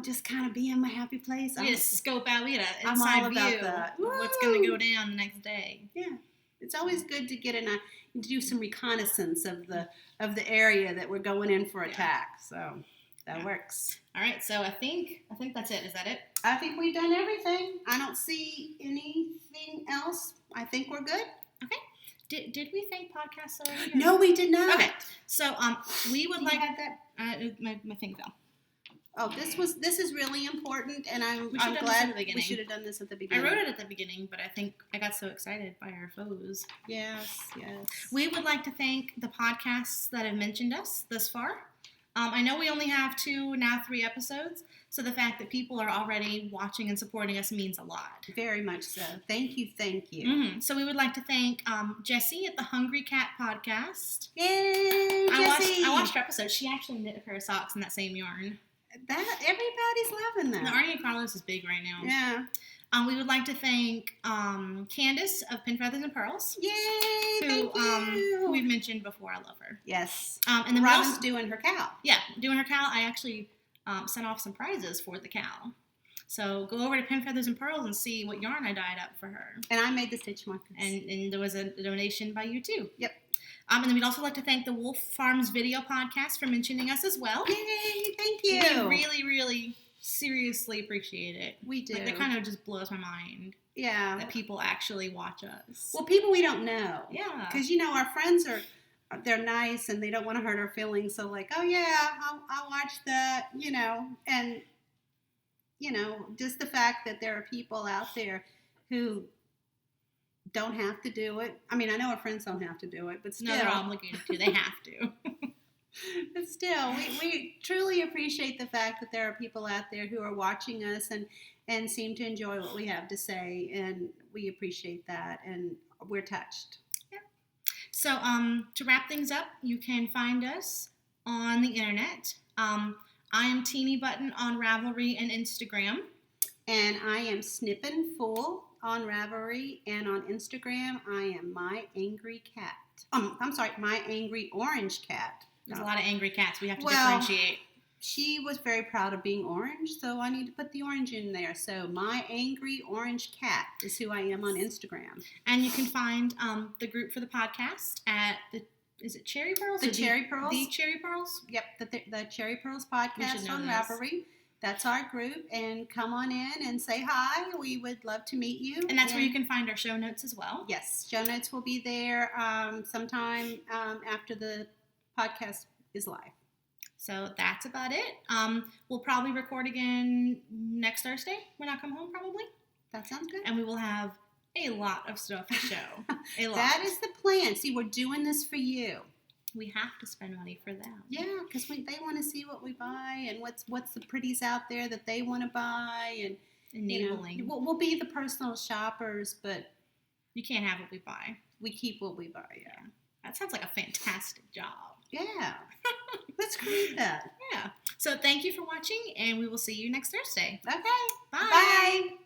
just kind of be in my happy place. We had to scope out. We had an I'm inside all view about that. of what's going to go down the next day. Yeah. It's always good to get to do some reconnaissance of the area that we're going in for attack. So that works. All right. So I think that's it. Is that it? I think we've done everything. I don't see anything else. I think we're good. Okay. Did we thank podcasts already? No, we did not. Okay. So we would like that. My thing fell. Oh, this is really important, and I'm glad we should have done this at the beginning. I wrote it at the beginning, but I think I got so excited by our foes. Yes. We would like to thank the podcasts that have mentioned us thus far. I know we only have 2, now 3 episodes, so the fact that people are already watching and supporting us means a lot. Very much so. Thank you. Mm-hmm. So we would like to thank Jessie at the Hungry Cat Podcast. Yay, Jessie! I watched her episode. She actually knit a pair of socks in that same yarn. Everybody's loving that. The Arnie Carlos is big right now. Yeah. We would like to thank Candace of Pin Feathers and Pearls. Yay! Thank you. Who we've mentioned before. I love her. Yes. And then Robin's doing her cow. Yeah, doing her cow. I actually sent off some prizes for the cow. So go over to Pin Feathers and Pearls and see what yarn I dyed up for her. And I made the stitch markers. And there was a donation by you too. Yep. And then we'd also like to thank the Wolf Farms Video Podcast for mentioning us as well. Yay! Thank you. We really, really seriously appreciate it. We do. Like, that kind of just blows my mind. Yeah. That people actually watch us. Well, people we don't know. Yeah. Because, our friends they're nice and they don't want to hurt our feelings. So like, oh yeah, I'll watch that, and, just the fact that there are people out there who don't have to do it. I mean, I know our friends don't have to do it, but still. No, they're obligated to. They have to. But still, we truly appreciate the fact that there are people out there who are watching us and seem to enjoy what we have to say, and we appreciate that, and we're touched. Yeah. So, to wrap things up, you can find us on the internet. I am Teeny Button on Ravelry and Instagram. And I am Snippin' Fool on Ravelry, and on Instagram, I am My Angry Cat. My Angry Orange Cat. There's a lot of angry cats. We have to differentiate. She was very proud of being orange, so I need to put the orange in there. So My Angry Orange Cat is who I am on Instagram. And you can find the group for the podcast at is it Cherry Pearls? The Cherry Pearls. The Cherry Pearls? Yep, the Cherry Pearls podcast on Ravelry. That's our group, and come on in and say hi. We would love to meet you. And that's where you can find our show notes as well. Yes, show notes will be there sometime after the podcast is live. So that's about it. We'll probably record again next Thursday when I come home, probably. That sounds good. And we will have a lot of stuff to show. A lot. That is the plan. See, we're doing this for you. We have to spend money for them. Yeah, because they want to see what we buy and what's the pretties out there that they want to buy, and enabling. We'll be the personal shoppers, but you can't have what we buy. We keep what we buy. Yeah, that sounds like a fantastic job. Yeah, let's create that. Yeah. So thank you for watching, and we will see you next Thursday. Okay. Bye. Bye.